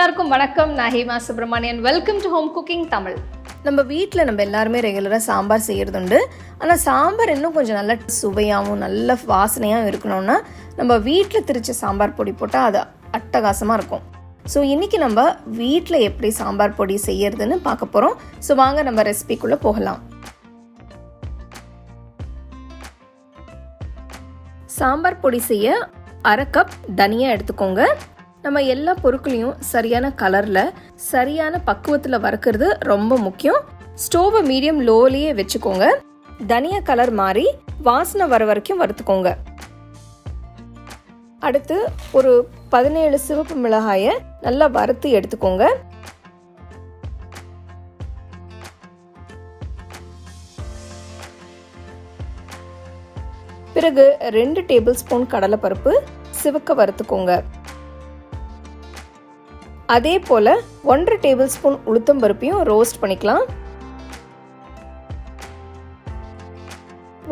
எல்லாருக்கும் வணக்கம். நான் Hema Subramanian. Welcome to home cooking Tamil. நம்ம வீட்டில் நம்ம எல்லாருமே ரெகுலராக சாம்பார் செய்கிறதுண்டு. ஆனால் சாம்பார் இன்னும் கொஞ்சம் நல்ல சுவையாகவும் நல்ல வாசனையாகவும் இருக்கணும்னா நம்ம வீட்டில் திரிச்ச சாம்பார் பொடி போட்டால் அது அட்டகாசமாக இருக்கும். ஸோ இன்றைக்கி நம்ம வீட்டில் எப்படி சாம்பார் பொடி செய்யறதுன்னு பார்க்க போகிறோம். ஸோ வாங்க நம்ம ரெசிபிக்குள்ளே போகலாம். சாம்பார் பொடி செய்ய 1/2 கப் தனியா எடுத்துக்கோங்க. நம்ம எல்லா பொருட்களையும் சரியான கலரில் சரியான பக்குவத்தில் வறுக்கிறது ரொம்ப முக்கியம். ஸ்டோவை மீடியம் லோலேயே வச்சுக்கோங்க. தனியா கலர் மாறி வாசனை வர வரைக்கும் வறுத்துக்கோங்க. அடுத்து ஒரு 17 சிவப்பு மிளகாயை நல்லா வறுத்து எடுத்துக்கோங்க. பிறகு 2 டேபிள் ஸ்பூன் கடலைப்பருப்பு சிவக்க வறுத்துக்கோங்க. அதே போல 1/2 டேபிள் ஸ்பூன் உளுத்தம் பருப்பையும் ரோஸ்ட் பண்ணிக்கலாம்.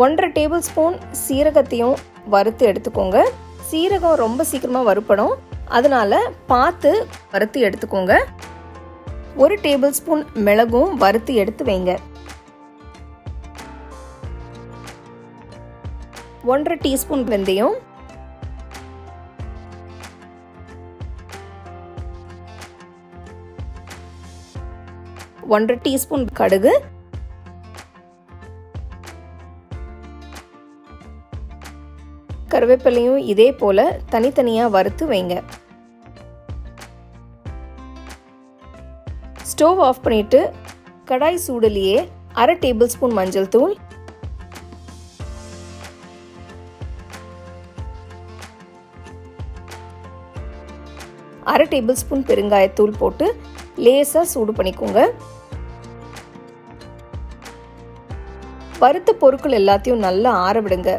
1/2 டேபிள் ஸ்பூன் சீரகத்தையும் வறுத்து எடுத்துக்கோங்க. சீரகம் ரொம்ப சீக்கிரமாக வறுப்படும், அதனால பார்த்து வறுத்து எடுத்துக்கோங்க. 1 டேபிள் ஸ்பூன் மிளகும் வறுத்து எடுத்து வைங்க. 1/2 டீஸ்பூன் வெந்தயம், 1/2 டீஸ்பூன் கடுகு, கருவேப்பிலையும் இதே போல தனித்தனியா வறுத்து வைங்க. ஸ்டவ் ஆஃப் பண்ணிட்டு கடாய் சூடுலேயே 1/2 டேபிள் ஸ்பூன் மஞ்சள் தூள், 1/2 டேபிள் ஸ்பூன் பெருங்காயத்தூள் போட்டு லேசா சூடு பண்ணிக்கோங்க. வறுத்த பொருட்கள் எல்லாத்தையும் நல்லா ஆற விடுங்க.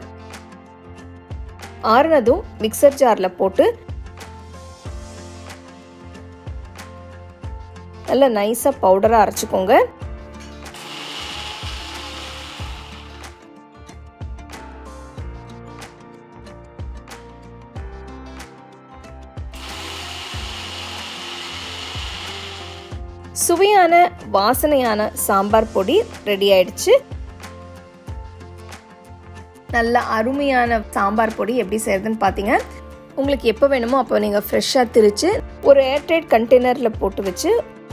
ஆறுனதும் மிக்சர் ஜார்ல போட்டு நல்லா நைஸா பவுடரா அரைச்சுக்கோங்க. சுவையான வாசனையான சாம்பார் பொடி ரெடி ஆயிடுச்சு. நல்ல அருமையான சாம்பார் பொடி எப்படி செய்யறதுன்னு பார்த்தீங்க. உங்களுக்கு எப்போ வேணுமோ அப்போ நீங்கள் ஃப்ரெஷ்ஷாக திரிச்சு ஒரு ஏர்டைட் கண்டெய்னரில் போட்டு வச்சு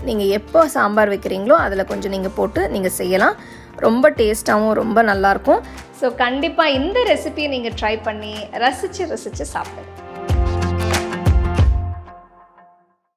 நீங்கள் எப்போ சாம்பார் வைக்கிறீங்களோ அதில் கொஞ்சம் நீங்கள் போட்டு நீங்கள் செய்யலாம். ரொம்ப டேஸ்ட்டாகவும் ரொம்ப நல்லாயிருக்கும். ஸோ கண்டிப்பாக இந்த ரெசிபியை நீங்கள் ட்ரை பண்ணி ரசித்து சாப்பிடுங்க.